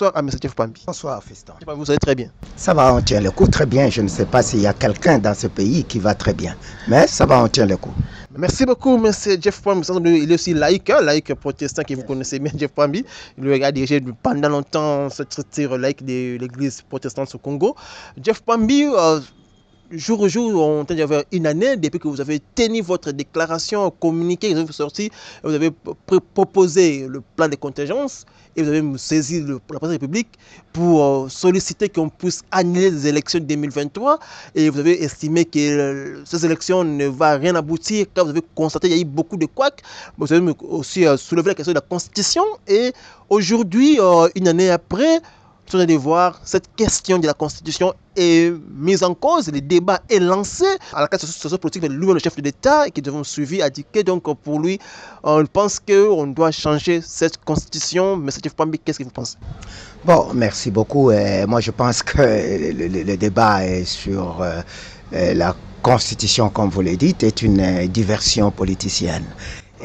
Bonsoir à M. Jeff Pambi. Bonsoir, fiston. Vous allez très bien. Ça va, on tient le coup très bien. Je ne sais pas s'il y a quelqu'un dans ce pays qui va très bien. Mais ça va, on tient le coup. Merci beaucoup, M. Jeff Pambi. Il est aussi laïque, laïque protestant que vous connaissez bien, Jeff Pambi. Il a dirigé pendant longtemps ce structure laïque de l'église protestante au Congo. Jeff Pambi, jour au jour, on tient d'avoir une année depuis que vous avez tenu votre déclaration, communiqué, vous avez sorti, vous avez proposé le plan de contingence et vous avez saisi la présidence de la République pour solliciter qu'on puisse annuler les élections 2023 et vous avez estimé que ces élections ne vont rien aboutir car vous avez constaté qu'il y a eu beaucoup de couacs. Vous avez aussi soulevé la question de la Constitution et aujourd'hui, une année après, on est de voir cette question de la Constitution est mise en cause, le débat est lancé à la carte sociopolitique de lui-même, le chef de l'État, qui devons suivi, indiqué. Donc pour lui, on pense qu'on doit changer cette Constitution. Mais Jeff Pambi, qu'est-ce que vous pensez? Bon, merci beaucoup. Moi, je pense que le débat est sur la Constitution, comme vous le dites, est une diversion politicienne.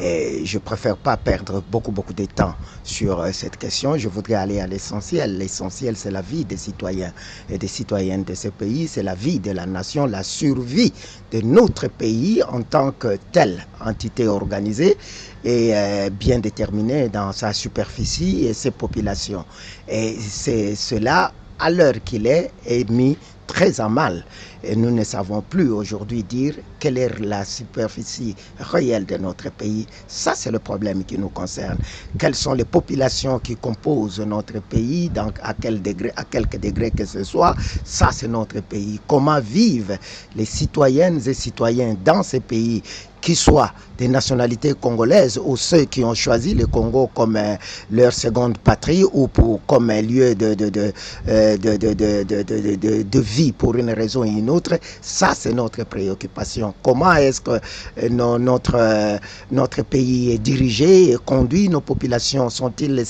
Et je préfère pas perdre beaucoup de temps sur cette question. Je voudrais aller à l'essentiel. L'essentiel, c'est la vie des citoyens et des citoyennes de ce pays. C'est la vie de la nation, la survie de notre pays en tant que telle entité organisée et bien déterminée dans sa superficie et ses populations. Et c'est cela, à l'heure qu'il est mis très à mal. Et nous ne savons plus aujourd'hui dire quelle est la superficie réelle de notre pays. Ça, c'est le problème qui nous concerne. Quelles sont les populations qui composent notre pays, donc à quelque degré que ce soit. Ça, c'est notre pays. Comment vivent les citoyennes et citoyens dans ces pays, qu'ils soient des nationalités congolaises ou ceux qui ont choisi le Congo comme leur seconde patrie ou comme un lieu de vie pour une raison ou une autre. Ça, c'est notre préoccupation. Comment est-ce que notre pays est dirigé et conduit? Nos populations sont-elles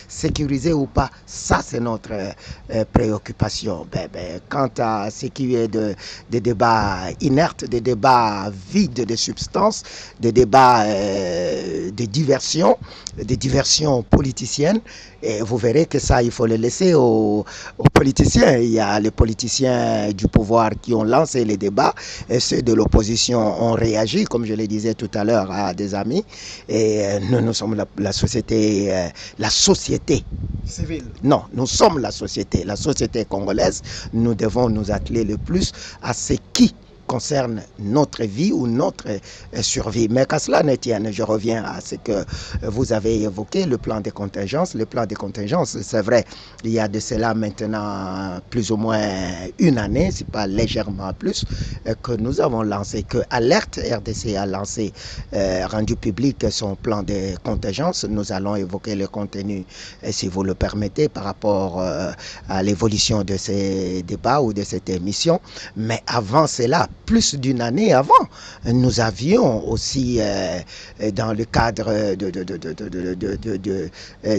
sécurisées ou pas? Ça, c'est notre préoccupation. Quant à ce qui est des débats inertes, des débats vides de substance, des débats de diversion, des diversions politiciennes, et vous verrez que ça, il faut le laisser aux politiciens. Il y a les politiciens du pouvoir qui ont lancé les débats, et ceux de l'opposition ont réagi, comme je le disais tout à l'heure à des amis, et nous sommes la société civile. Non, nous sommes la société congolaise. Nous devons nous atteler le plus à ce qui concerne notre vie ou notre survie. Mais qu'à cela ne tienne, je reviens à ce que vous avez évoqué, le plan de contingence. Le plan de contingence, c'est vrai, il y a de cela maintenant plus ou moins une année, si pas légèrement plus, que nous avons lancé, que Alerte RDC a lancé, rendu public son plan de contingence. Nous allons évoquer le contenu, si vous le permettez, par rapport à l'évolution de ces débats ou de cette émission. Mais avant cela, plus d'une année avant, nous avions aussi, dans le cadre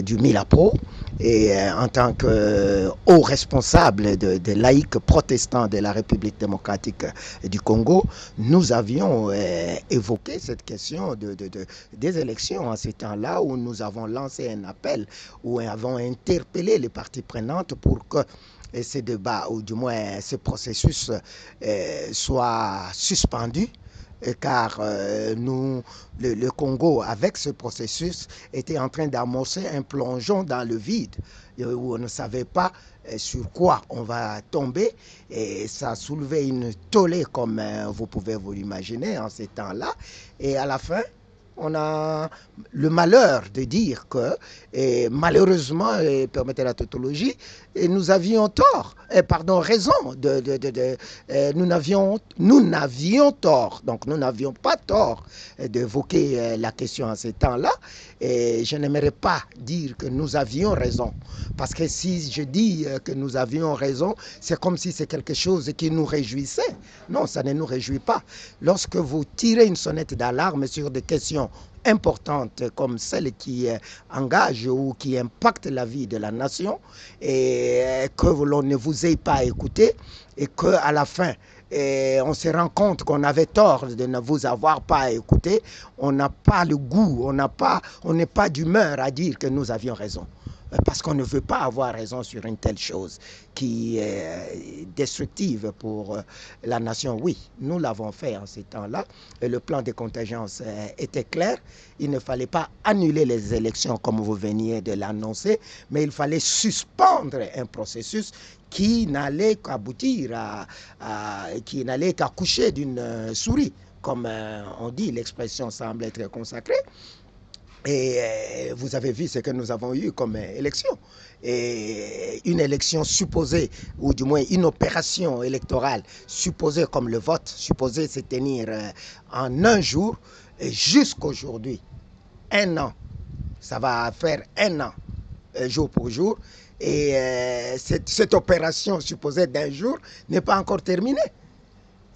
du Milapro, et en tant que haut responsable de laïcs protestants de la République démocratique du Congo, nous avions évoqué cette question des élections en ces temps-là, où nous avons lancé un appel, où nous avons interpellé les parties prenantes pour que ces débats, ou du moins ce processus, soit suspendu, car le Congo, avec ce processus, était en train d'amorcer un plongeon dans le vide, où on ne savait pas sur quoi on va tomber, et ça soulevait une tollée comme vous pouvez vous l'imaginer en ces temps-là, et à la fin, on a le malheur de dire que, et malheureusement, permettez la tautologie, et nous avions tort, raison, nous n'avions tort, donc nous n'avions pas tort d'évoquer la question en ces temps-là, et je n'aimerais pas dire que nous avions raison, parce que si je dis que nous avions raison, c'est comme si c'est quelque chose qui nous réjouissait. Non, ça ne nous réjouit pas. Lorsque vous tirez une sonnette d'alarme sur des questions importantes comme celles qui engagent ou qui impactent la vie de la nation, et que l'on ne vous ait pas écouté, et qu'à la fin, on se rend compte qu'on avait tort de ne vous avoir pas écouté, on n'a pas le goût, on n'est pas d'humeur à dire que nous avions raison. parce qu'on ne veut pas avoir raison sur une telle chose qui est destructive pour la nation. Oui, nous l'avons fait en ces temps-là, et le plan de contingence était clair. Il ne fallait pas annuler les élections comme vous veniez de l'annoncer, mais il fallait suspendre un processus qui n'allait qu'aboutir qui n'allait qu'accoucher d'une souris, comme on dit, l'expression semble être consacrée. Et vous avez vu ce que nous avons eu comme élection. Et une élection supposée, ou du moins une opération électorale supposée comme le vote, supposée se tenir en un jour, et jusqu'aujourd'hui, un an, ça va faire un an, jour pour jour, et cette opération supposée d'un jour n'est pas encore terminée.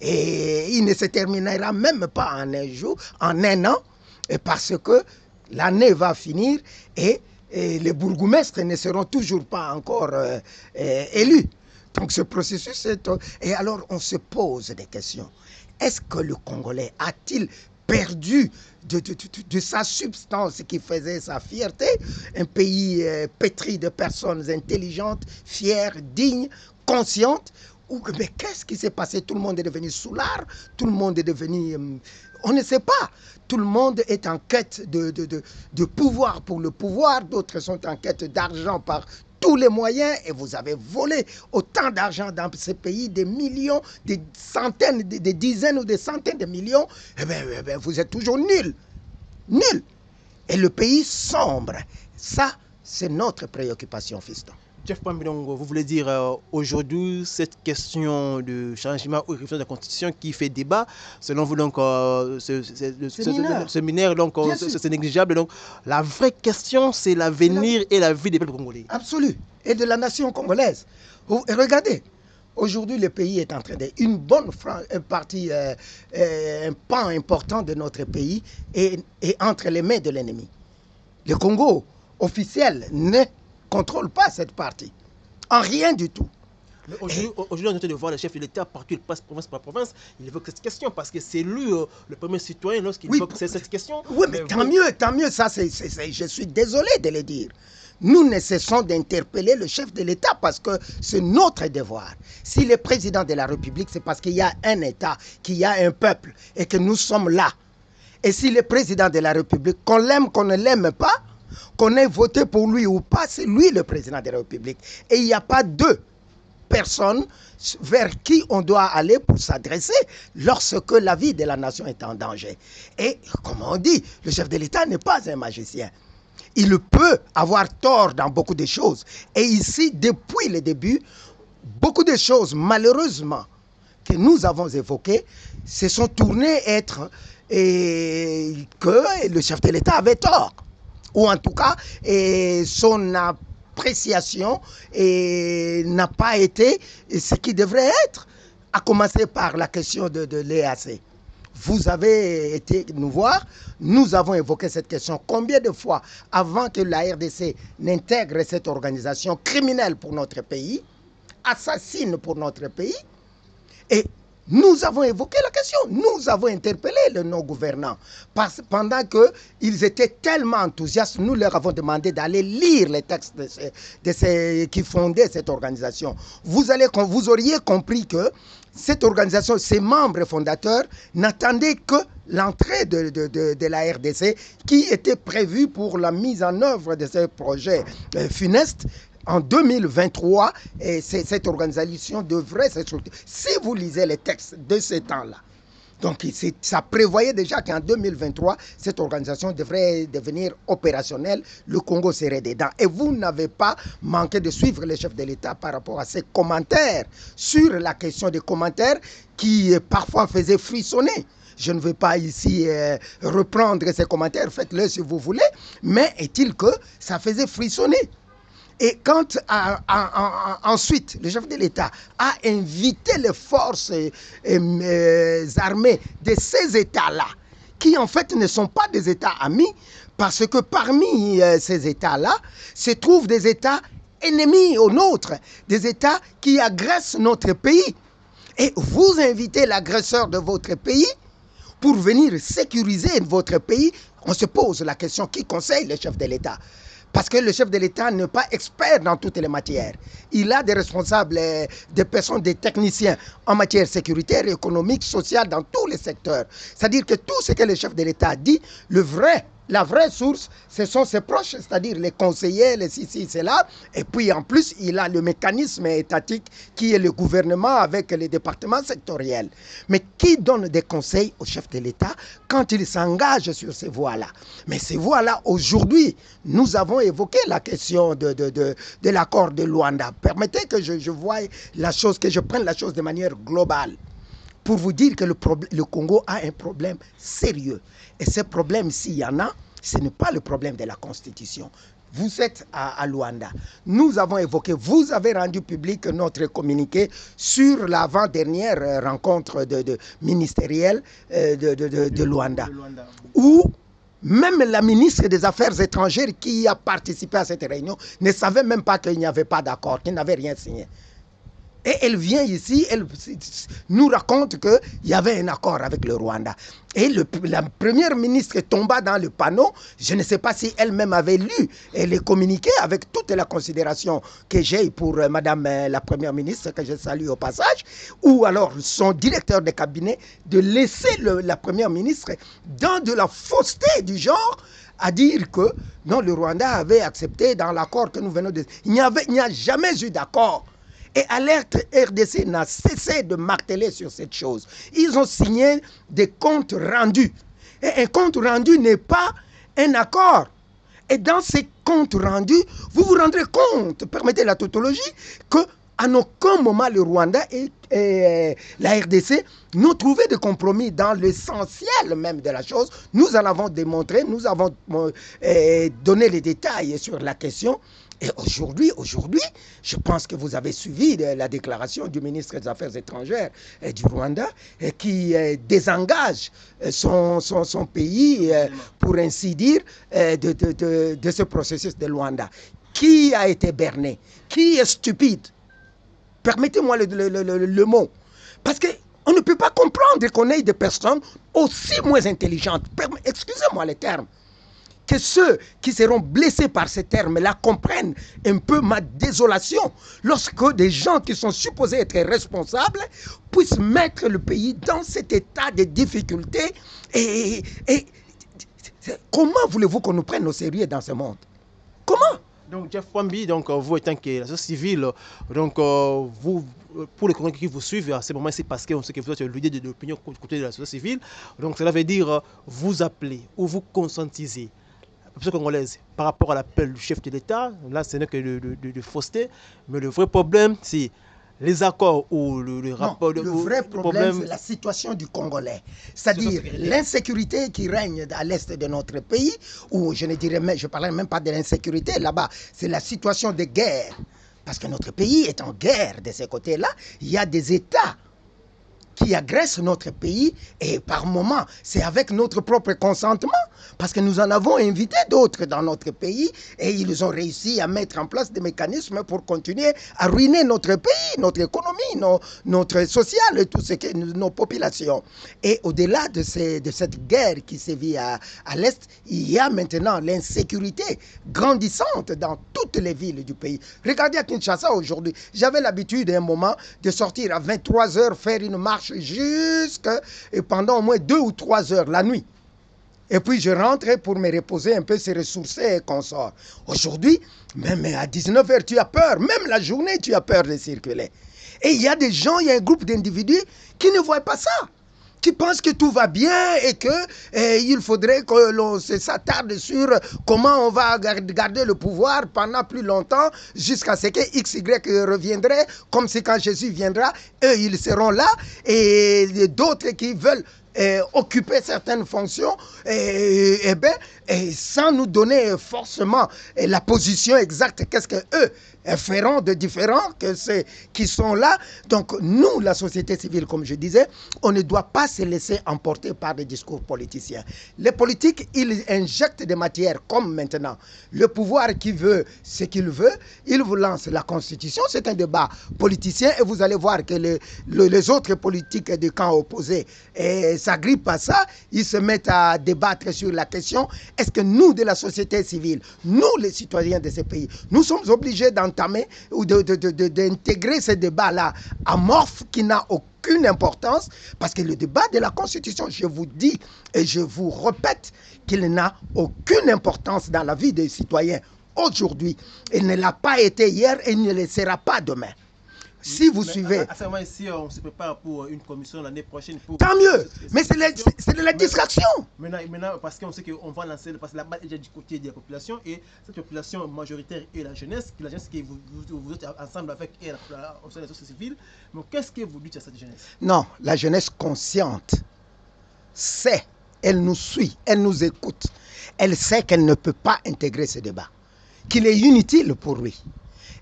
Et il ne se terminera même pas en un jour, en un an, parce que l'année va finir et les bourgmestres ne seront toujours pas encore élus. Donc ce processus est... Et alors on se pose des questions. Est-ce que le Congolais a-t-il perdu de sa substance qui faisait sa fierté? Un pays pétri de personnes intelligentes, fières, dignes, conscientes. Mais qu'est-ce qui s'est passé? Tout le monde est devenu soulard, tout le monde est devenu... on ne sait pas. Tout le monde est en quête de pouvoir pour le pouvoir, d'autres sont en quête d'argent par tous les moyens, et vous avez volé autant d'argent dans ces pays, des millions, des centaines, des dizaines ou des centaines de millions, eh bien, vous êtes toujours nuls. Nuls. Et le pays sombre. Ça, c'est notre préoccupation, fiston. Jeff Pambi, vous voulez dire aujourd'hui cette question de changement ou révision de la Constitution qui fait débat, selon vous donc c'est mineur, donc c'est négligeable. Donc la vraie question c'est l'avenir et la vie des peuples congolais. Absolument. Et de la nation congolaise. Et regardez, aujourd'hui le pays est en train de... Une bonne partie, un pan important de notre pays est entre les mains de l'ennemi. Le Congo officiel ne contrôle pas cette partie. En rien du tout. Aujourd'hui, on est en train de voir le chef de l'État partout, il passe province par province, il évoque cette question parce que c'est lui le premier citoyen lorsqu'il évoque cette question. Oui, mais tant mieux, ça, je suis désolé de le dire. Nous ne cessons d'interpeller le chef de l'État parce que c'est notre devoir. Si le président de la République, c'est parce qu'il y a un État, qu'il y a un peuple et que nous sommes là. Et si le président de la République, qu'on l'aime, qu'on ne l'aime pas, qu'on ait voté pour lui ou pas, c'est lui le président de la République. Et il n'y a pas deux personnes vers qui on doit aller pour s'adresser lorsque la vie de la nation est en danger. Et comme on dit, le chef de l'État n'est pas un magicien. Il peut avoir tort dans beaucoup de choses. Et ici, depuis le début, beaucoup de choses, malheureusement, que nous avons évoquées, se sont tournées être que le chef de l'État avait tort. Ou en tout cas, son appréciation n'a pas été ce qui devrait être, à commencer par la question de l'EAC. Vous avez été nous voir, nous avons évoqué cette question combien de fois avant que la RDC n'intègre cette organisation criminelle pour notre pays, assassine pour notre pays, et nous avons évoqué la question, nous avons interpellé le non-gouvernant. Pendant qu'ils étaient tellement enthousiastes, nous leur avons demandé d'aller lire les textes qui fondaient cette organisation. Vous auriez compris que cette organisation, ses membres fondateurs, n'attendaient que l'entrée de la RDC qui était prévue pour la mise en œuvre de ce projet funeste. En 2023, cette organisation devrait se structurer. Si vous lisez les textes de ce temps-là, donc ça prévoyait déjà qu'en 2023, cette organisation devrait devenir opérationnelle, le Congo serait dedans. Et vous n'avez pas manqué de suivre le chef de l'État par rapport à ses commentaires sur la question des commentaires qui parfois faisaient frissonner. Je ne veux pas ici reprendre ces commentaires, faites-le si vous voulez, mais est-il que ça faisait frissonner. Et quand ensuite le chef de l'État a invité les forces armées de ces États-là, qui en fait ne sont pas des États amis, parce que parmi ces États-là se trouvent des États ennemis aux nôtres, des États qui agressent notre pays. Et vous invitez l'agresseur de votre pays pour venir sécuriser votre pays. On se pose la question, qui conseille le chef de l'État ? Parce que le chef de l'État n'est pas expert dans toutes les matières. Il a des responsables, des personnes, des techniciens en matière sécuritaire, économique, sociale, dans tous les secteurs. C'est-à-dire que tout ce que le chef de l'État dit, la vraie source, ce sont ses proches, c'est-à-dire les conseillers, les ceci, cela. Et puis en plus, il a le mécanisme étatique qui est le gouvernement avec les départements sectoriels. Mais qui donne des conseils au chef de l'État quand il s'engage sur ces voies-là? Mais ces voies-là, aujourd'hui, nous avons évoqué la question de l'accord de Luanda. Permettez que je voie la chose, que je prenne la chose de manière globale, pour vous dire que le Congo a un problème sérieux. Et ce problème, s'il y en a, ce n'est pas le problème de la Constitution. Vous êtes à Luanda. Nous avons évoqué, vous avez rendu public notre communiqué sur l'avant-dernière rencontre ministérielle de Luanda, où même la ministre des Affaires étrangères qui a participé à cette réunion ne savait même pas qu'il n'y avait pas d'accord, qu'il n'avait rien signé. Et elle vient ici, elle nous raconte qu'il y avait un accord avec le Rwanda. Et la première ministre tomba dans le panneau. Je ne sais pas si elle-même avait lu et les communiqués avec toute la considération que j'ai pour Madame la première ministre, que je salue au passage, ou alors son directeur de cabinet, de laisser la première ministre dans de la fausseté du genre, à dire que non, le Rwanda avait accepté dans l'accord que nous venons de... Il n'y a jamais eu d'accord. Et Alerte RDC n'a cessé de marteler sur cette chose. Ils ont signé des comptes rendus. Et un compte rendu n'est pas un accord. Et dans ces comptes rendus, vous vous rendrez compte, permettez la tautologie, qu'à aucun moment le Rwanda et la RDC n'ont trouvé de compromis dans l'essentiel même de la chose. Nous en avons démontré, nous avons donné les détails sur la question. Et aujourd'hui, je pense que vous avez suivi la déclaration du ministre des Affaires étrangères du Rwanda qui désengage son pays, pour ainsi dire, de ce processus de Luanda. Qui a été berné? Qui est stupide? Permettez-moi le mot. Parce qu'on ne peut pas comprendre qu'on ait des personnes aussi moins intelligentes. Excusez-moi les termes. Que ceux qui seront blessés par ces termes-là comprennent un peu ma désolation lorsque des gens qui sont supposés être responsables puissent mettre le pays dans cet état de difficulté. Et comment voulez-vous qu'on nous prenne au sérieux dans ce monde? Comment? Donc, Jeff Wambi, vous étant que la société civile, vous, pour les Congolais qui vous suivent, à ce moment, c'est parce qu'on sait que vous êtes le leader de l'opinion côté de la société civile. Donc, cela veut dire vous appelez ou vous conscientisez la population congolaise par rapport à l'appel du chef de l'État. Là, ce n'est que de fausseté. Mais le vrai problème, c'est les accords ou le rapport... Le vrai problème, c'est la situation du Congolais. C'est-à-dire l'insécurité qui règne à l'est de notre pays, ou je ne parlerai même pas de l'insécurité là-bas, c'est la situation de guerre. Parce que notre pays est en guerre de ce côté-là. Il y a des États qui agressent notre pays et par moments, c'est avec notre propre consentement parce que nous en avons invité d'autres dans notre pays et ils ont réussi à mettre en place des mécanismes pour continuer à ruiner notre pays, notre économie, notre social et tout ce que nos populations. Et au-delà de cette guerre qui sévit à l'Est, il y a maintenant l'insécurité grandissante dans toutes les villes du pays. Regardez à Kinshasa aujourd'hui, j'avais l'habitude à un moment de sortir à 23 h faire une marche pendant au moins 2 ou 3 heures la nuit. Et puis je rentrais pour me reposer un peu, se ressourcer et consorts. Aujourd'hui, même à 19 h, tu as peur. Même la journée, tu as peur de circuler. Et il y a des gens, il y a un groupe d'individus qui ne voient pas ça. Qui pensent que tout va bien et qu'il faudrait que l'on s'attarde sur comment on va garder le pouvoir pendant plus longtemps jusqu'à ce que X, Y reviendrait, comme c'est quand Jésus viendra, eux ils seront là et d'autres qui veulent occuper certaines fonctions et sans nous donner forcément la position exacte, qu'est-ce que eux feront de différents que ceux qui sont là. Donc nous, la société civile, comme je disais, on ne doit pas se laisser emporter par des discours politiciens. Les politiques, ils injectent des matières comme maintenant. Le pouvoir qui veut ce qu'il veut, il vous lance la constitution, c'est un débat politicien et vous allez voir que les autres politiques du camp opposé s'agrippent à ça, ils se mettent à débattre sur la question, est-ce que nous, de la société civile, nous les citoyens de ces pays, nous sommes obligés d'entamer ou d'intégrer ce débat-là amorphe qui n'a aucune importance, parce que le débat de la Constitution, je vous dis et je vous répète qu'il n'a aucune importance dans la vie des citoyens aujourd'hui. Il ne l'a pas été hier et il ne le sera pas demain. Si vous suivez... À ce moment ici, on se prépare pour une commission l'année prochaine. Tant mieux, mais c'est de la distraction. Maintenant, parce qu'on sait qu'on va lancer, parce que la balle est déjà du côté des populations, et cette population majoritaire est la jeunesse qui vous êtes ensemble avec elle au sein des sociétés civiles. Mais qu'est-ce que vous dites à cette jeunesse? Non, la jeunesse consciente sait, elle nous suit, elle nous écoute. Elle sait qu'elle ne peut pas intégrer ce débat, qu'il est inutile pour lui.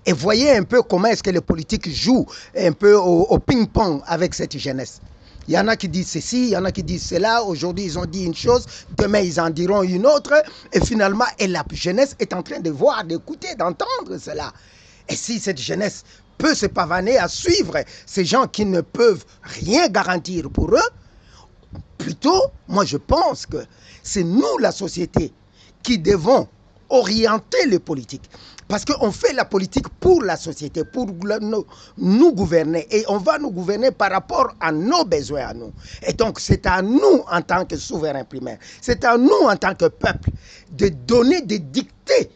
Et voyez un peu comment est-ce que les politiques jouent un peu au ping-pong avec cette jeunesse. Il y en a qui disent ceci, il y en a qui disent cela. Aujourd'hui, ils ont dit une chose, demain, ils en diront une autre. Et finalement, la jeunesse est en train de voir, d'écouter, d'entendre cela. Et si cette jeunesse peut se pavaner à suivre ces gens qui ne peuvent rien garantir pour eux, plutôt, moi je pense que c'est nous, la société, qui devons orienter les politiques. Parce qu'on fait la politique pour la société, pour nous gouverner. Et on va nous gouverner par rapport à nos besoins à nous. Et donc, c'est à nous, en tant que souverains primaires, c'est à nous, en tant que peuple, de donner, de dicter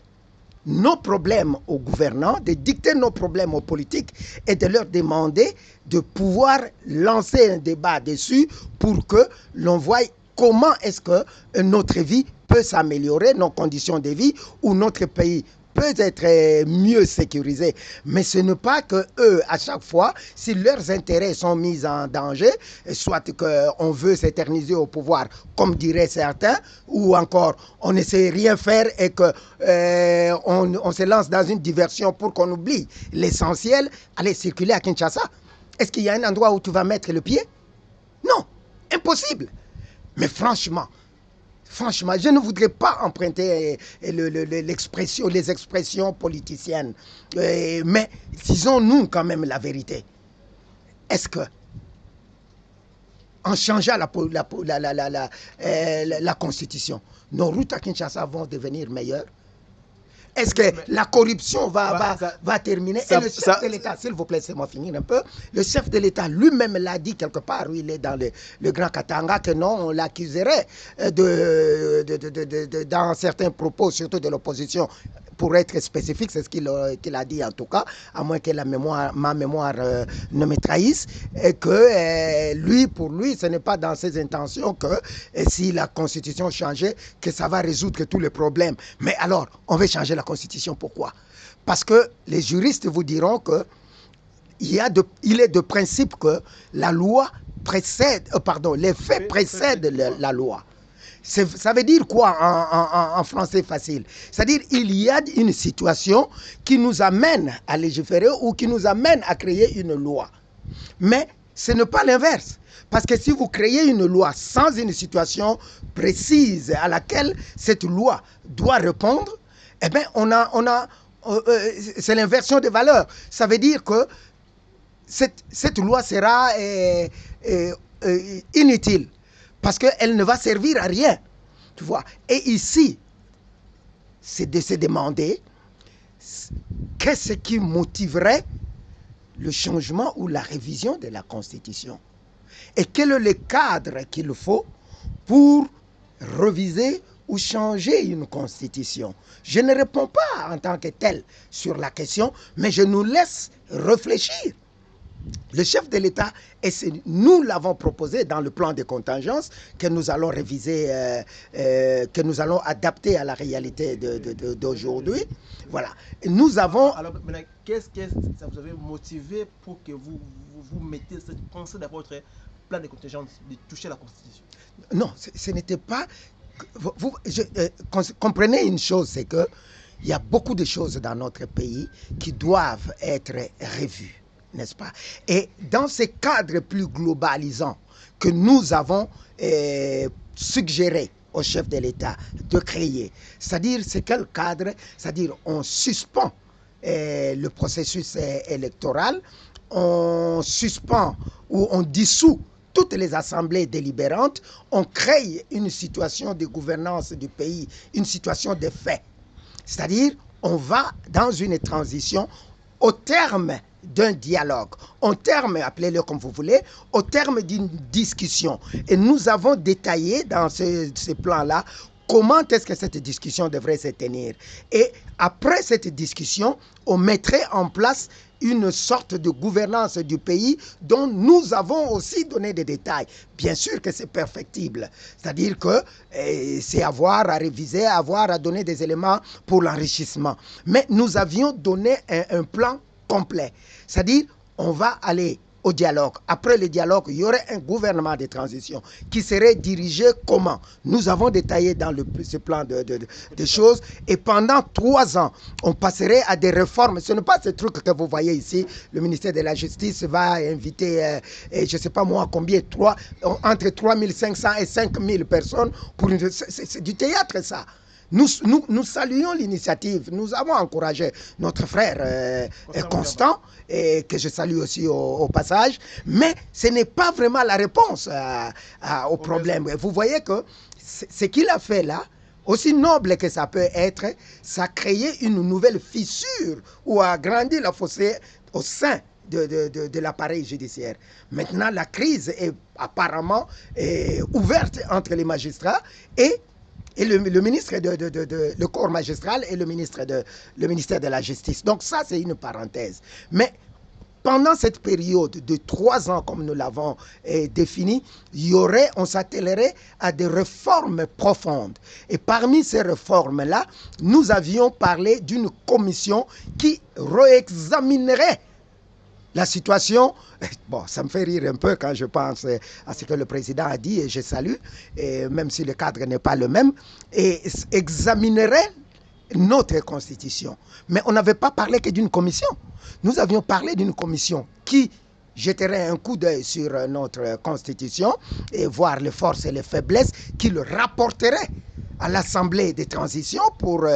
nos problèmes aux gouvernants, de dicter nos problèmes aux politiques et de leur demander de pouvoir lancer un débat dessus pour que l'on voie comment est-ce que notre vie peut s'améliorer, nos conditions de vie, ou notre pays peut être mieux sécurisé. Mais ce n'est pas que eux, à chaque fois, si leurs intérêts sont mis en danger, soit qu'on veut s'éterniser au pouvoir, comme diraient certains, ou encore on ne sait rien faire et qu'on on se lance dans une diversion pour qu'on oublie l'essentiel, aller circuler à Kinshasa. Est-ce qu'il y a un endroit où tu vas mettre le pied? Non, impossible. Mais franchement, je ne voudrais pas emprunter les expressions politiciennes. Mais disons-nous quand même la vérité. Est-ce que, en changeant la Constitution, nos routes à Kinshasa vont devenir meilleures? Est-ce que la corruption va terminer? Et le chef de l'État, s'il vous plaît, laissez-moi finir un peu. Le chef de l'État lui-même l'a dit quelque part, où il est dans le Grand Katanga, que non, on l'accuserait dans certains propos, surtout de l'opposition. Pour être spécifique, c'est ce qu'il a dit en tout cas, à moins que ma mémoire ne me trahisse, et que pour lui, ce n'est pas dans ses intentions que si la Constitution changeait, que ça va résoudre tous les problèmes. Mais alors, on veut changer la Constitution, pourquoi? Parce que les juristes vous diront que il est de principe que la loi précède, les faits précèdent la loi. Ça veut dire quoi en français facile? C'est-à-dire il y a une situation qui nous amène à légiférer ou qui nous amène à créer une loi. Mais ce n'est pas l'inverse. Parce que si vous créez une loi sans une situation précise à laquelle cette loi doit répondre, eh bien c'est l'inversion des valeurs. Ça veut dire que cette loi sera inutile. Parce qu'elle ne va servir à rien, tu vois. Et ici, c'est de se demander qu'est-ce qui motiverait le changement ou la révision de la Constitution. Et quel est le cadre qu'il faut pour réviser ou changer une Constitution. Je ne réponds pas en tant que tel sur la question, mais je nous laisse réfléchir. Le chef de l'État, et nous l'avons proposé dans le plan de contingence que nous allons réviser, que nous allons adapter à la réalité d'aujourd'hui. Voilà. Et nous avons... Alors maintenant, qu'est-ce que ça vous avait motivé pour que vous mettez cette pensée d'avoir votre plan de contingence, de toucher la Constitution? Non, ce n'était pas... comprenez une chose, c'est que il y a beaucoup de choses dans notre pays qui doivent être revues, n'est-ce pas? Et dans ce cadre plus globalisant que nous avons suggéré au chef de l'État de créer, c'est-à-dire c'est quel cadre? C'est-à-dire on suspend le processus électoral, on suspend ou on dissout toutes les assemblées délibérantes, on crée une situation de gouvernance du pays, une situation de fait. C'est-à-dire, on va dans une transition au terme d'un dialogue, au terme, appelez-le comme vous voulez, au terme d'une discussion. Et nous avons détaillé dans ce plan-là comment est-ce que cette discussion devrait se tenir. Et après cette discussion, on mettrait en place une sorte de gouvernance du pays dont nous avons aussi donné des détails. Bien sûr que c'est perfectible. C'est-à-dire que c'est avoir à réviser, avoir à donner des éléments pour l'enrichissement. Mais nous avions donné un plan complet. C'est-à-dire, on va aller au dialogue. Après le dialogue, il y aurait un gouvernement de transition qui serait dirigé comment? Nous avons détaillé dans ce plan de choses. Et pendant 3 ans, on passerait à des réformes. Ce n'est pas ce truc que vous voyez ici. Le ministère de la Justice va inviter, je ne sais pas moi combien, entre 3500 et 5000 personnes. C'est du théâtre, ça. Nous saluons l'initiative. Nous avons encouragé notre frère Constant, que je salue aussi au passage, mais ce n'est pas vraiment la réponse au problème. Vous voyez que ce qu'il a fait là, aussi noble que ça peut être, ça a créé une nouvelle fissure ou a agrandi la fossé au sein de l'appareil judiciaire. Maintenant, la crise est apparemment ouverte entre les magistrats et le ministre le corps magistral et le ministère de la Justice. Donc ça, c'est une parenthèse. Mais pendant cette période de 3 ans, comme nous l'avons défini, on s'attellerait à des réformes profondes. Et parmi ces réformes-là, nous avions parlé d'une commission qui réexaminerait la situation. Bon, ça me fait rire un peu quand je pense à ce que le président a dit, et je salue, et même si le cadre n'est pas le même, et examinerait notre constitution. Mais on n'avait pas parlé que d'une commission. Nous avions parlé d'une commission qui jetterait un coup d'œil sur notre constitution et voir les forces et les faiblesses, qui le rapporterait à l'Assemblée des transitions pour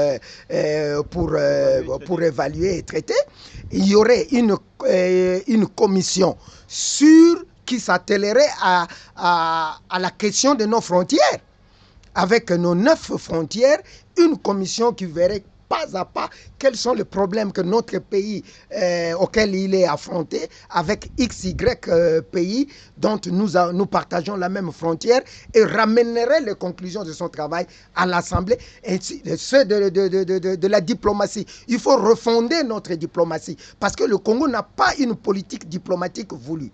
évaluer et traiter. Il y aurait une commission qui s'attellerait à la question de nos frontières. Avec nos 9 frontières, une commission qui verrait pas à pas quels sont les problèmes que notre pays auquel il est affronté avec XY pays dont nous partageons la même frontière, et ramènerait les conclusions de son travail à l'Assemblée. Et ceux de la diplomatie. Il faut refonder notre diplomatie parce que le Congo n'a pas une politique diplomatique voulue.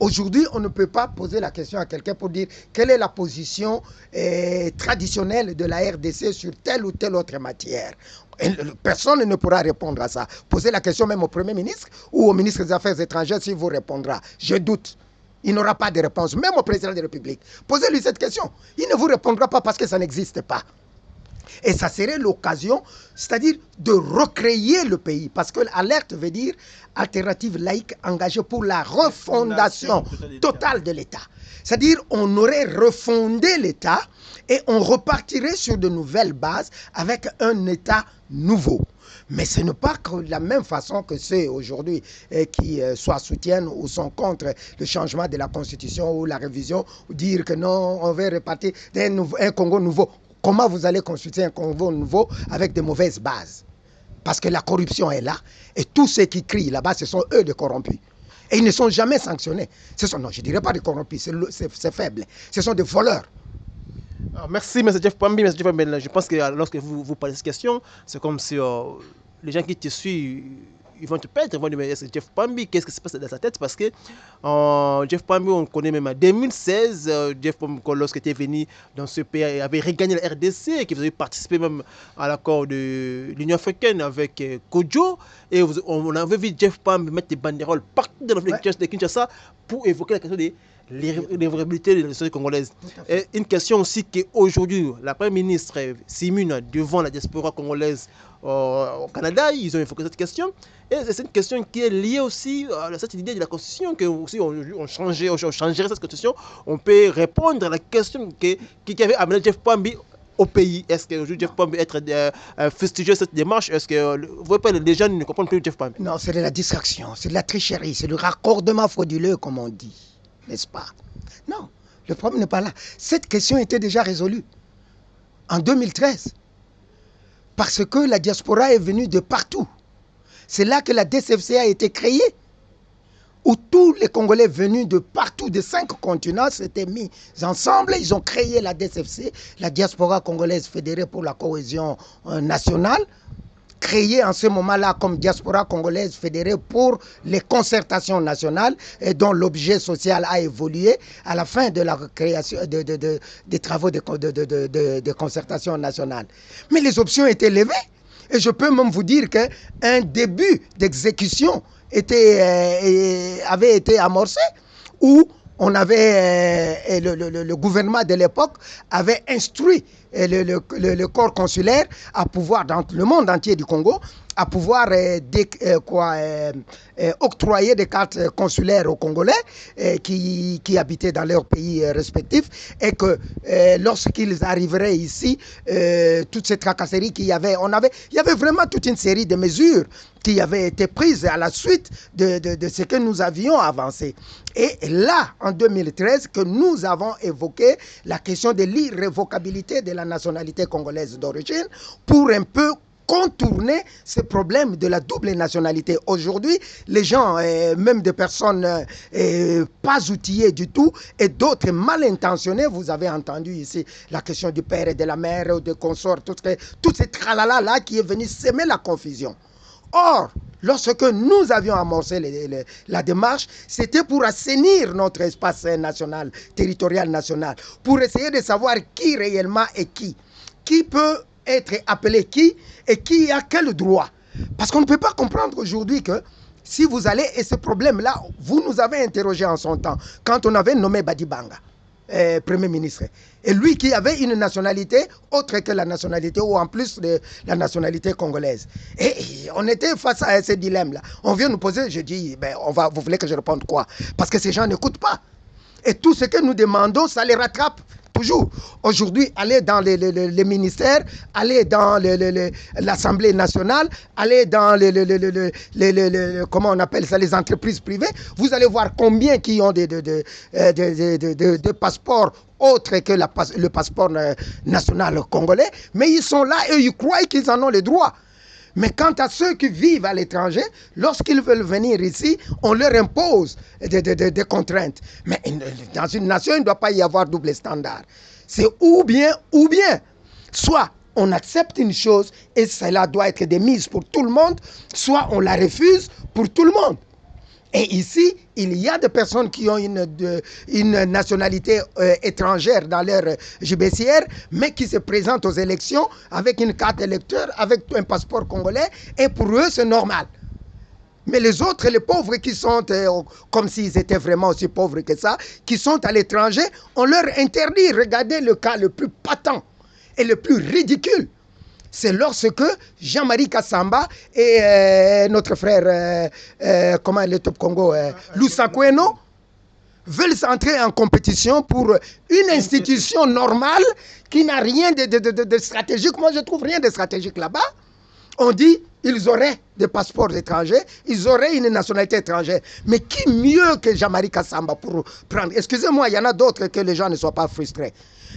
Aujourd'hui, on ne peut pas poser la question à quelqu'un pour dire quelle est la position traditionnelle de la RDC sur telle ou telle autre matière. Personne ne pourra répondre à ça. Posez la question même au Premier ministre ou au ministre des Affaires étrangères s'il vous répondra. Je doute. Il n'aura pas de réponse, même au président de la République. Posez-lui cette question. Il ne vous répondra pas parce que ça n'existe pas. Et ça serait l'occasion, c'est-à-dire de recréer le pays. Parce que l'alerte veut dire alternative laïque engagée pour la refondation totale de l'État. C'est-à-dire on aurait refondé l'État et on repartirait sur de nouvelles bases avec un État nouveau. Mais ce n'est pas de la même façon que ceux aujourd'hui qui soit soutiennent ou sont contre le changement de la Constitution ou la révision, ou dire que non, on veut repartir un Congo nouveau. Comment vous allez constituer un Congo nouveau avec de mauvaises bases? Parce que la corruption est là. Et tous ceux qui crient là-bas, ce sont eux des corrompus. Et ils ne sont jamais sanctionnés. Non, je ne dirais pas des corrompus, c'est faible. Ce sont des voleurs. Alors, merci, M. Jeff Pambi. M. Jeff Pambi, je pense que lorsque vous parlez de cette question, c'est comme si les gens qui te suivent, ils vont te perdre, ils vont dire, mais Jeff Pambi, qu'est-ce qui se passe dans sa tête? Parce que Jeff Pambi, on connaît même en 2016, Jeff Pambi, lorsqu'il était venu dans ce pays, il avait regagné la RDC, qui avait participé même à l'accord de l'Union africaine avec Kodjo, et on avait vu Jeff Pambi mettre des banderoles partout dans l'Afrique de Kinshasa pour évoquer la question de l'irrévocabilité de la société congolaise. Et une question aussi qu'aujourd'hui, la Première ministre s'immunent devant la diaspora congolaise au Canada, ils ont évoqué cette question. Et c'est une question qui est liée aussi à cette idée de la Constitution, que aussi on changerait cette Constitution, on peut répondre à la question qui avait amené Jeff Pambi au pays. Est-ce que Jeff Pambi être fustigé cette démarche? Est-ce que vous voyez pas, les jeunes ne comprennent plus Jeff Pambi? Non, c'est de la distraction, c'est de la tricherie, c'est du raccordement frauduleux, comme on dit, n'est-ce pas? Non, le problème n'est pas là. Cette question était déjà résolue en 2013 parce que la diaspora est venue de partout. C'est là que la DCFC a été créée, où tous les Congolais venus de partout, de 5 continents, s'étaient mis ensemble. Ils ont créé la DCFC, la Diaspora Congolaise Fédérée pour la Cohésion Nationale, créée en ce moment-là comme Diaspora Congolaise Fédérée pour les concertations nationales, et dont l'objet social a évolué à la fin de la création des travaux de concertation nationale. Mais les options étaient levées, et je peux même vous dire qu'un début d'exécution avait été amorcé, où on avait le gouvernement de l'époque avait instruit le corps consulaire à pouvoir, dans le monde entier du Congo, à pouvoir octroyer des cartes consulaires aux Congolais qui habitaient dans leurs pays respectifs, et que lorsqu'ils arriveraient ici, toutes ces tracasseries qu'il y avait, il y avait vraiment toute une série de mesures qui avaient été prises à la suite de ce que nous avions avancé. Et là, en 2013, que nous avons évoqué la question de l'irrévocabilité de la nationalité congolaise d'origine pour un peu contourner ce problème de la double nationalité. Aujourd'hui, les gens, même des personnes pas outillées du tout, et d'autres mal intentionnés, vous avez entendu ici la question du père et de la mère, ou de consorts, tout ce tralala-là qui est venu semer la confusion. Or, lorsque nous avions amorcé la démarche, c'était pour assainir notre espace national, territorial national, pour essayer de savoir qui réellement est qui peut être appelé qui, et qui a quel droit. Parce qu'on ne peut pas comprendre aujourd'hui que si vous allez, et ce problème-là, vous nous avez interrogé en son temps, quand on avait nommé Badibanga, Premier ministre, et lui qui avait une nationalité autre que la nationalité, ou en plus de la nationalité congolaise. Et on était face à ce dilemme-là. On vient nous poser, je dis, vous voulez que je réponde quoi? Parce que ces gens n'écoutent pas. Et tout ce que nous demandons, ça les rattrape. Toujours. Aujourd'hui, aller dans les ministères, aller dans l'Assemblée nationale, aller dans comment on appelle ça, les entreprises privées, vous allez voir combien qui ont des passeports autres que le passeport national congolais, mais ils sont là et ils croient qu'ils en ont les droits. Mais quant à ceux qui vivent à l'étranger, lorsqu'ils veulent venir ici, on leur impose des contraintes. Mais dans une nation, il ne doit pas y avoir double standard. C'est ou bien. Soit on accepte une chose et cela doit être de mise pour tout le monde, soit on la refuse pour tout le monde. Et ici, il y a des personnes qui ont une nationalité étrangère dans leur judiciaire, mais qui se présentent aux élections avec une carte électeur, avec un passeport congolais, et pour eux, c'est normal. Mais les autres, les pauvres qui sont, comme s'ils étaient vraiment aussi pauvres que ça, qui sont à l'étranger, on leur interdit. Regardez le cas le plus patent et le plus ridicule. C'est lorsque Jean-Marie Kassamba et notre frère, le Top Congo, Lusakweno, veulent s'entrer en compétition pour une institution normale qui n'a rien de stratégique. Moi, je trouve rien de stratégique là-bas. On dit ils auraient des passeports étrangers, ils auraient une nationalité étrangère. Mais qui mieux que Jean-Marie Kassamba pour prendre? Excusez-moi, il y en a d'autres, que les gens ne soient pas frustrés.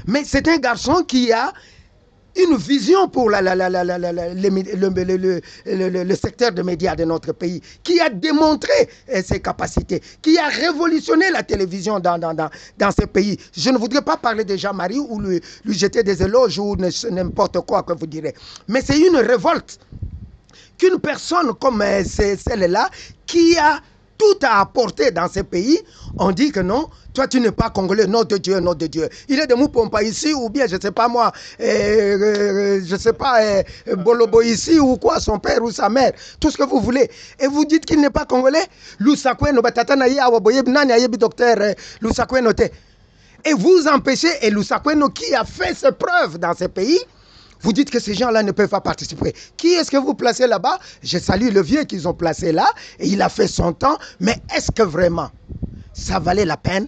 Mais c'est un garçon qui a une vision pour le secteur des médias de notre pays, qui a démontré ses capacités, qui a révolutionné la télévision dans ce pays. Je ne voudrais pas parler de Jean-Marie ou lui jeter des éloges ou n'importe quoi que vous direz. Mais c'est une révolte qu'une personne comme celle-là, qui a tout à apporter dans ces pays, on dit que non, toi tu n'es pas congolais, nom de Dieu, nom de Dieu. Il est de Moupompa ici, ou bien je ne sais pas moi, je ne sais pas, Bolobo ici, ou quoi, son père ou sa mère, tout ce que vous voulez. Et vous dites qu'il n'est pas congolais. Lusakwe batata na ye awaboye nani ayebi docteur Lusakwe note. Et vous empêchez, et Lusakwe qui a fait ses preuves dans ces pays, vous dites que ces gens-là ne peuvent pas participer. Qui est-ce que vous placez là-bas? Je salue le vieux qu'ils ont placé là, et il a fait son temps, mais est-ce que vraiment ça valait la peine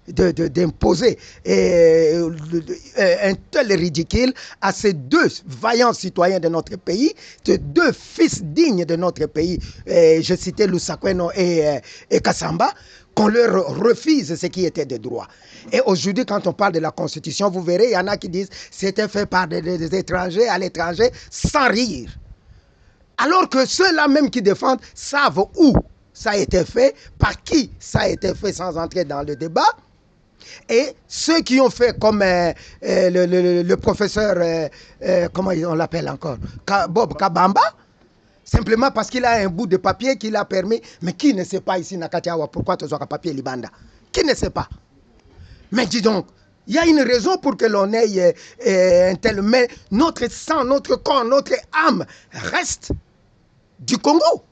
d'imposer un tel ridicule à ces deux vaillants citoyens de notre pays, ces deux fils dignes de notre pays, je citais Lusakweno et Kassamba, qu'on leur refuse ce qui était de droit. Et aujourd'hui, quand on parle de la Constitution, vous verrez, il y en a qui disent c'était fait par des étrangers à l'étranger sans rire. Alors que ceux-là même qui défendent savent où ça a été fait, par qui ça a été fait sans entrer dans le débat. Et ceux qui ont fait comme le professeur, comment on l'appelle encore, Bob Kabamba, simplement parce qu'il a un bout de papier qui l'a permis. Mais qui ne sait pas ici, Nakatiawa, pourquoi tu as un papier Libanda? Qui ne sait pas? Mais dis donc, il y a une raison pour que l'on ait un tel... Mais notre sang, notre corps, notre âme reste du Congo.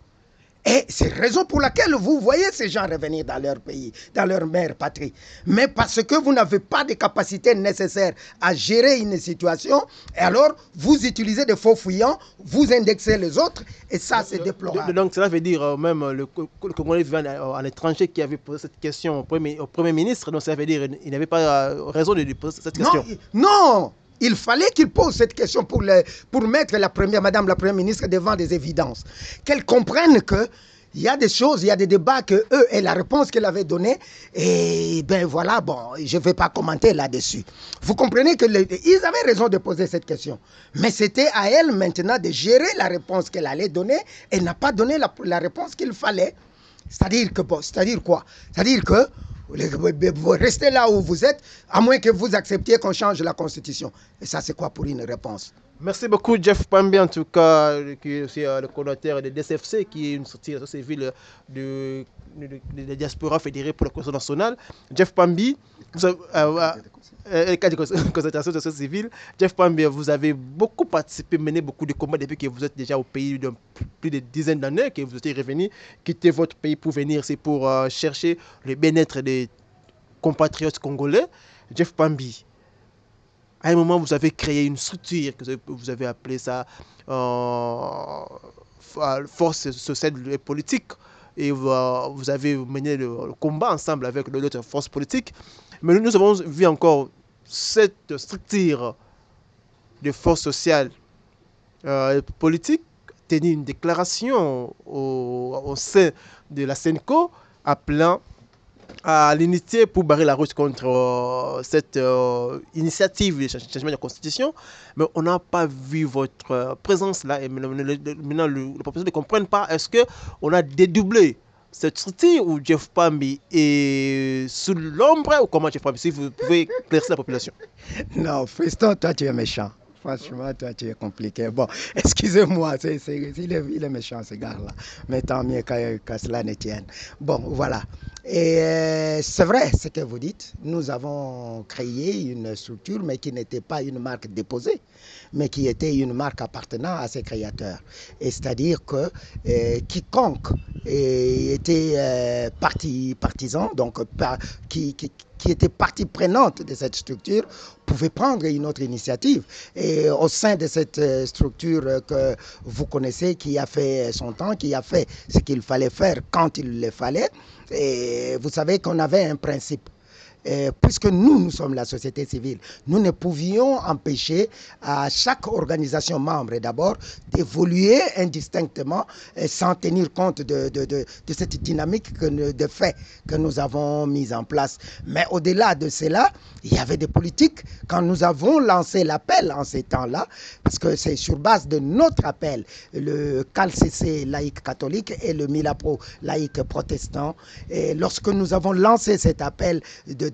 Et c'est la raison pour laquelle vous voyez ces gens revenir dans leur pays, dans leur mère patrie. Mais parce que vous n'avez pas de capacité nécessaire à gérer une situation, et alors vous utilisez des faux fuyants, vous indexez les autres, et ça c'est déplorable. Donc cela veut dire même le Congolais vivant à l'étranger qui avait posé cette question au Premier ministre, donc ça veut dire qu'il n'avait pas raison de lui poser cette question. Non. Il fallait qu'il pose cette question pour mettre Madame la Première ministre devant des évidences. Qu'elle comprenne qu'il y a des choses, il y a des débats que eux et la réponse qu'elle avait donnée, et ben voilà, bon, je ne vais pas commenter là-dessus. Vous comprenez qu'ils avaient raison de poser cette question. Mais c'était à elle maintenant de gérer la réponse qu'elle allait donner et n'a pas donné la réponse qu'il fallait. C'est-à-dire que, c'est-à-dire quoi? C'est-à-dire que vous restez là où vous êtes, à moins que vous acceptiez qu'on change la Constitution. Et ça, c'est quoi pour une réponse? Merci beaucoup, Jeff Pambi, en tout cas, qui est aussi le coordinateur de DCFC, qui est une société civile de diaspora fédérée pour la cause nationale. Jeff Pambi, concentration de société civile. Jeff Pambi, vous avez beaucoup participé, mené beaucoup de combats depuis que vous êtes déjà au pays depuis plus de dizaines d'années, que vous êtes revenu, quitter votre pays pour venir, c'est pour chercher le bien-être des compatriotes congolais. Jeff Pambi, à un moment, vous avez créé une structure, que vous avez appelé ça force sociale et politique, et vous avez mené le combat ensemble avec d'autres forces politiques. Mais nous avons vu encore cette structure de force sociale et politique tenir une déclaration au sein de la SENCO appelant à l'unité pour barrer la route contre cette initiative de changement de la Constitution, mais on n'a pas vu votre présence là. Et maintenant, les professeurs ne comprennent pas. Est-ce qu'on a dédoublé cette structure ou Jeff Pambi est sous l'ombre ou comment Jeff Pambi? Si vous pouvez éclaircir la population. Non, Fiston, toi tu es méchant. Franchement, toi, tu es compliqué. Bon, excusez-moi, il est méchant, ce gars-là. Mais tant mieux que cela ne tienne. Bon, voilà. Et c'est vrai ce que vous dites. Nous avons créé une structure, mais qui n'était pas une marque déposée, mais qui était une marque appartenant à ses créateurs. Et c'est-à-dire que quiconque était partisan, donc qui était partie prenante de cette structure, pouvait prendre une autre initiative. Et au sein de cette structure que vous connaissez, qui a fait son temps, qui a fait ce qu'il fallait faire quand il le fallait, et vous savez qu'on avait un principe. Puisque nous sommes la société civile, nous ne pouvions empêcher à chaque organisation membre d'abord d'évoluer indistinctement sans tenir compte de cette dynamique de fait que nous avons mise en place. Mais au-delà de cela, il y avait des politiques. Quand nous avons lancé l'appel en ces temps-là, parce que c'est sur base de notre appel, le CALCC laïque catholique et le MILAPRO laïque protestant, et lorsque nous avons lancé cet appel de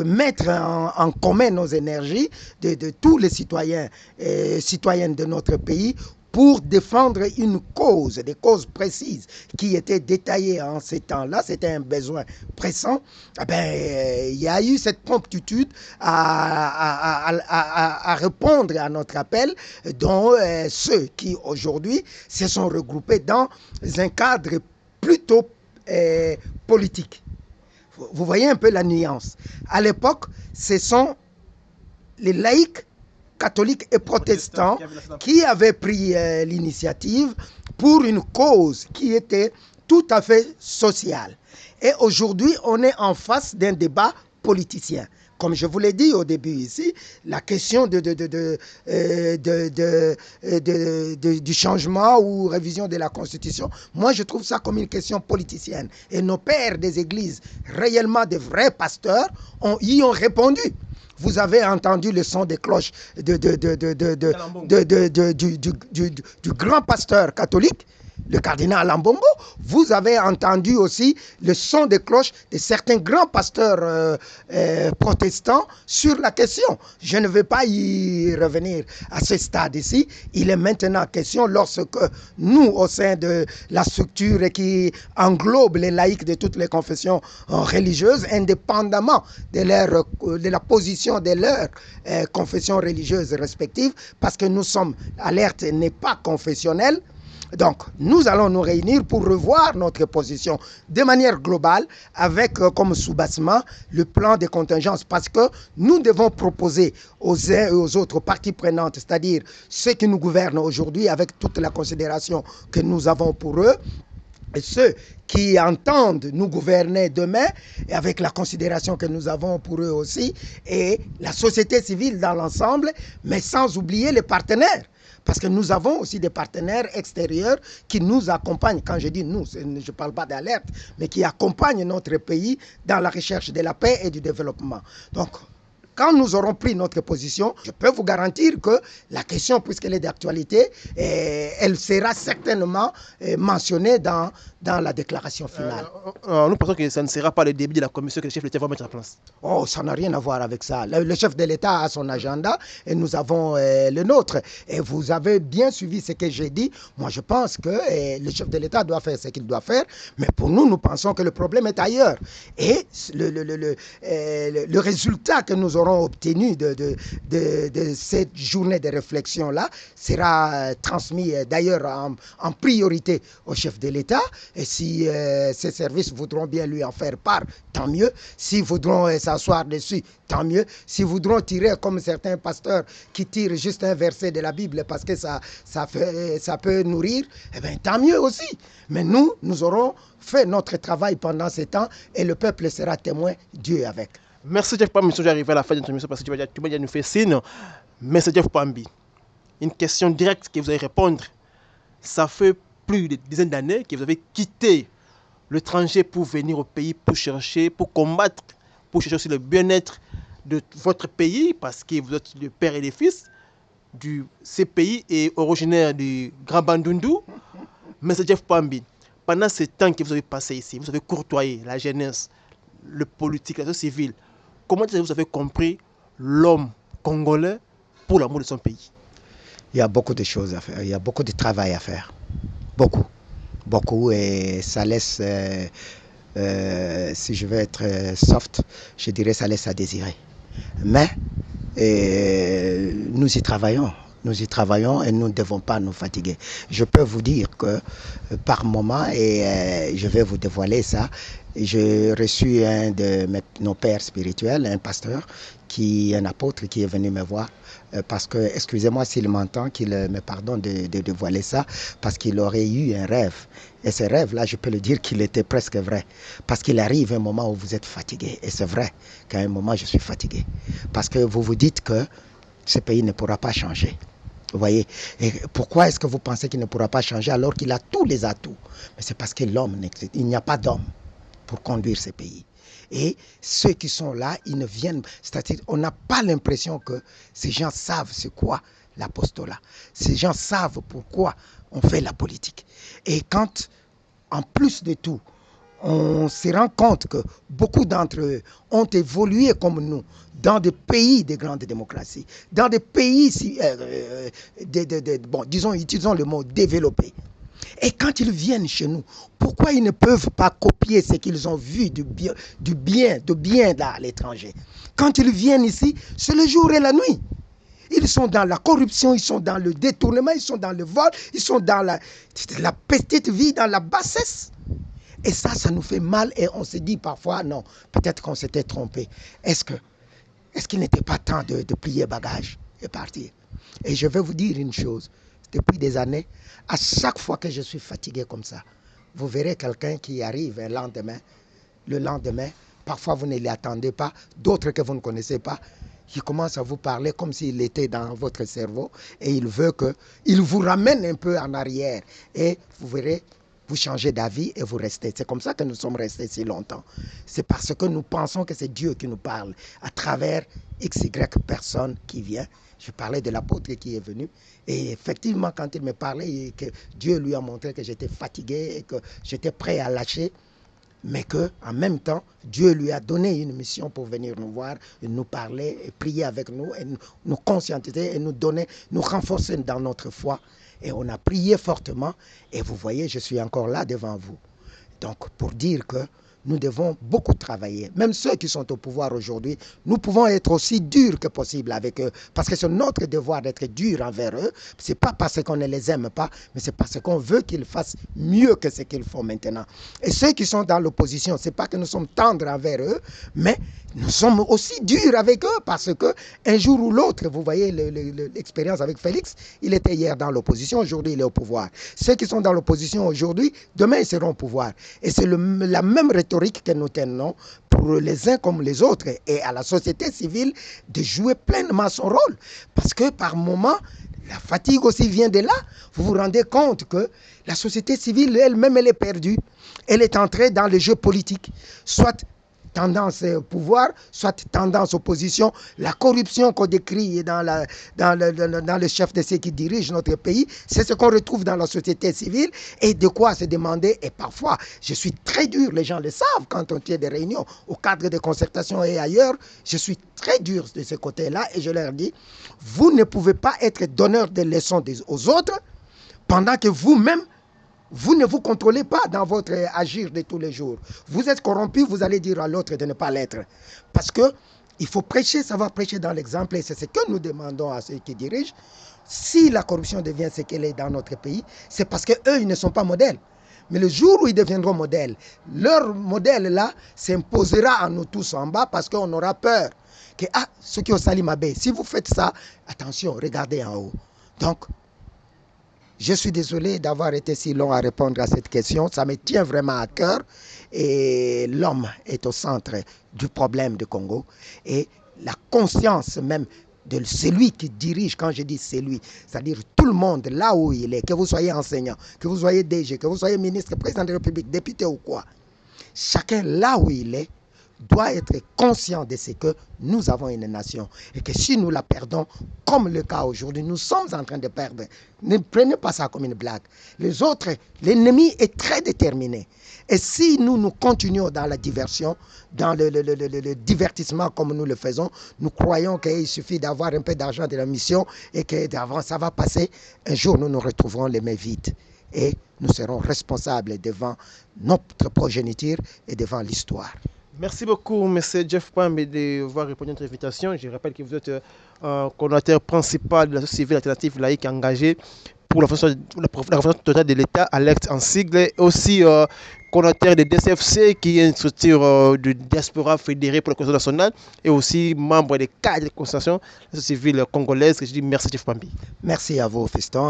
mettre en commun nos énergies de tous les citoyens et citoyennes de notre pays pour défendre une cause, des causes précises qui étaient détaillées en ces temps-là, c'était un besoin pressant, il y a eu cette promptitude à répondre à notre appel, dont ceux qui aujourd'hui se sont regroupés dans un cadre plutôt politique. Vous voyez un peu la nuance. À l'époque, ce sont les laïcs, catholiques et protestants qui avaient pris l'initiative pour une cause qui était tout à fait sociale. Et aujourd'hui, on est en face d'un débat politicien. Comme je vous l'ai dit au début ici, la question du changement ou révision de la Constitution, moi je trouve ça comme une question politicienne. Et nos pères des églises, réellement des vrais pasteurs, y ont répondu. Vous avez entendu le son des cloches du grand pasteur catholique, le cardinal Lambombo. Vous avez entendu aussi le son des cloches de certains grands pasteurs protestants sur la question. Je ne vais pas y revenir à ce stade ici. Il est maintenant question, lorsque nous, au sein de la structure qui englobe les laïcs de toutes les confessions religieuses, indépendamment de la position de leurs confessions religieuses respectives, parce que nous sommes, Alerte n'est pas confessionnelle. Donc, nous allons nous réunir pour revoir notre position de manière globale avec comme soubassement le plan de contingence, parce que nous devons proposer aux uns et aux autres parties prenantes, c'est-à-dire ceux qui nous gouvernent aujourd'hui avec toute la considération que nous avons pour eux, et ceux qui entendent nous gouverner demain, et avec la considération que nous avons pour eux aussi, et la société civile dans l'ensemble, mais sans oublier les partenaires. Parce que nous avons aussi des partenaires extérieurs qui nous accompagnent. Quand je dis nous, je ne parle pas d'Alerte, mais qui accompagnent notre pays dans la recherche de la paix et du développement. Donc, quand nous aurons pris notre position, je peux vous garantir que la question, puisqu'elle est d'actualité, elle sera certainement mentionnée dans la déclaration finale. Nous pensons que ça ne sera pas le début de la commission que le chef de l'État va mettre en place. Oh, ça n'a rien à voir avec ça. Le chef de l'État a son agenda et nous avons le nôtre. Et vous avez bien suivi ce que j'ai dit. Moi, je pense que le chef de l'État doit faire ce qu'il doit faire. Mais pour nous, nous pensons que le problème est ailleurs. Et le résultat que nous aurons obtenu de cette journée de réflexion-là sera transmis d'ailleurs en priorité au chef de l'État. Et si ces services voudront bien lui en faire part, tant mieux. S'ils voudront s'asseoir dessus, tant mieux. S'ils voudront tirer comme certains pasteurs qui tirent juste un verset de la Bible parce que ça peut nourrir, eh bien, tant mieux aussi. Mais nous aurons fait notre travail pendant ce temps et le peuple sera témoin, Dieu avec. Merci Jeff Pambi, nous arrivés à la fin de notre émission parce que tu vas déjà nous faire signe. Merci Jeff Pambi. Une question directe que vous allez répondre. Ça fait plus de dizaines d'années que vous avez quitté l'étranger pour venir au pays, pour chercher, pour combattre, pour chercher aussi le bien-être de votre pays, parce que vous êtes le père et le fils de ce pays et originaire du Grand Bandundu. Mais c'est Jeff Pambi. Pendant ce temps que vous avez passé ici, vous avez courtoyé la jeunesse, le politique, la société civile. Comment vous avez compris l'homme congolais pour l'amour de son pays? Il y a beaucoup de choses à faire, il y a beaucoup de travail à faire. Beaucoup, et ça laisse, si je veux être soft, je dirais ça laisse à désirer. Mais nous y travaillons et nous ne devons pas nous fatiguer. Je peux vous dire que par moment, et je vais vous dévoiler ça, j'ai reçu un de nos pères spirituels, un pasteur, un apôtre qui est venu me voir. Parce que, excusez-moi s'il m'entend, qu'il me pardonne de dévoiler ça, parce qu'il aurait eu un rêve. Et ce rêve-là, je peux le dire qu'il était presque vrai. Parce qu'il arrive un moment où vous êtes fatigué. Et c'est vrai qu'à un moment, je suis fatigué. Parce que vous vous dites que ce pays ne pourra pas changer. Vous voyez? Et pourquoi est-ce que vous pensez qu'il ne pourra pas changer alors qu'il a tous les atouts? Mais c'est parce que l'homme n'existe. Il n'y a pas d'homme pour conduire ce pays. Et ceux qui sont là, ils ne viennent... C'est-à-dire, on n'a pas l'impression que ces gens savent c'est quoi l'apostolat. Ces gens savent pourquoi on fait la politique. Et quand, en plus de tout, on se rend compte que beaucoup d'entre eux ont évolué comme nous dans des pays de grandes démocraties, dans des pays, bon, disons, utilisons le mot développé. Et quand ils viennent chez nous, pourquoi ils ne peuvent pas copier ce qu'ils ont vu de bien là à l'étranger? Quand ils viennent ici, c'est le jour et la nuit. Ils sont dans la corruption, ils sont dans le détournement, ils sont dans le vol, ils sont dans la petite vie, dans la bassesse. Et ça nous fait mal et on se dit parfois, non, peut-être qu'on s'était trompé. Est-ce qu'il n'était pas temps de plier bagage et partir? Et je vais vous dire une chose, depuis des années, à chaque fois que je suis fatigué comme ça, vous verrez quelqu'un qui arrive le lendemain, parfois vous ne l'y attendez pas, d'autres que vous ne connaissez pas, qui commence à vous parler comme s'il était dans votre cerveau et il veut qu'il vous ramène un peu en arrière. Et vous verrez, vous changez d'avis et vous restez. C'est comme ça que nous sommes restés si longtemps. C'est parce que nous pensons que c'est Dieu qui nous parle à travers XY personne qui vient. Je parlais de l'apôtre qui est venu. Et effectivement, quand il me parlait, et que Dieu lui a montré que j'étais fatigué et que j'étais prêt à lâcher, mais qu'en même temps, Dieu lui a donné une mission pour venir nous voir, nous parler, et prier avec nous, et nous conscientiser et nous renforcer dans notre foi. Et on a prié fortement, et vous voyez, je suis encore là devant vous. Donc, pour dire que nous devons beaucoup travailler. Même ceux qui sont au pouvoir aujourd'hui, nous pouvons être aussi durs que possible avec eux. Parce que c'est notre devoir d'être dur envers eux. Ce n'est pas parce qu'on ne les aime pas, mais c'est parce qu'on veut qu'ils fassent mieux que ce qu'ils font maintenant. Et ceux qui sont dans l'opposition, ce n'est pas que nous sommes tendres envers eux, mais nous sommes aussi durs avec eux parce qu'un jour ou l'autre, vous voyez l'expérience avec Félix, il était hier dans l'opposition, aujourd'hui il est au pouvoir. Ceux qui sont dans l'opposition aujourd'hui, demain ils seront au pouvoir. Et c'est la même rhétorique que nous tenons pour les uns comme les autres et à la société civile de jouer pleinement son rôle. Parce que par moments, la fatigue aussi vient de là. Vous vous rendez compte que la société civile elle-même, elle est perdue. Elle est entrée dans le jeu politique. Soit tendance pouvoir, soit tendance opposition. La corruption qu'on décrit dans le chef de ceux qui dirigent notre pays, c'est ce qu'on retrouve dans la société civile et de quoi se demander. Et parfois, je suis très dur, les gens le savent quand on tient des réunions au cadre de concertation et ailleurs, je suis très dur de ce côté-là et je leur dis, vous ne pouvez pas être donneur de leçons aux autres pendant que vous-même, vous ne vous contrôlez pas dans votre agir de tous les jours. Vous êtes corrompu, vous allez dire à l'autre de ne pas l'être. Parce qu'il faut prêcher, savoir prêcher dans l'exemple. Et c'est ce que nous demandons à ceux qui dirigent. Si la corruption devient ce qu'elle est dans notre pays, c'est parce qu'eux, ils ne sont pas modèles. Mais le jour où ils deviendront modèles, leur modèle-là s'imposera à nous tous en bas parce qu'on aura peur. Que, ceux qui ont sali ma baie, si vous faites ça, attention, regardez en haut. Donc, je suis désolé d'avoir été si long à répondre à cette question. Ça me tient vraiment à cœur. Et l'homme est au centre du problème du Congo. Et la conscience même de celui qui dirige, quand je dis celui, c'est-à-dire tout le monde là où il est, que vous soyez enseignant, que vous soyez DG, que vous soyez ministre, président de la République, député ou quoi, chacun là où il est, doit être conscient de ce que nous avons une nation et que si nous la perdons, comme le cas aujourd'hui, nous sommes en train de perdre. Ne prenez pas ça comme une blague. Les autres, l'ennemi est très déterminé. Et si nous continuons dans la diversion, dans le divertissement comme nous le faisons, nous croyons qu'il suffit d'avoir un peu d'argent de la mission et que d'avant ça va passer. Un jour, nous nous retrouverons les mains vides et nous serons responsables devant notre progéniture et devant l'histoire. Merci beaucoup, M. Jeff Pambe, d'avoir répondu à notre invitation. Je rappelle que vous êtes coordonnateur principal de la société civile alternative laïque engagée pour la refondation totale de l'État, ALECT en sigle, et aussi coordonnateur de DCFC, qui est une structure de diaspora fédérée pour la constitution nationale, et aussi membre des cadres de la constitution de la société civile congolaise. Je dis merci, Jeff Pambe. Merci à vous, Fiston.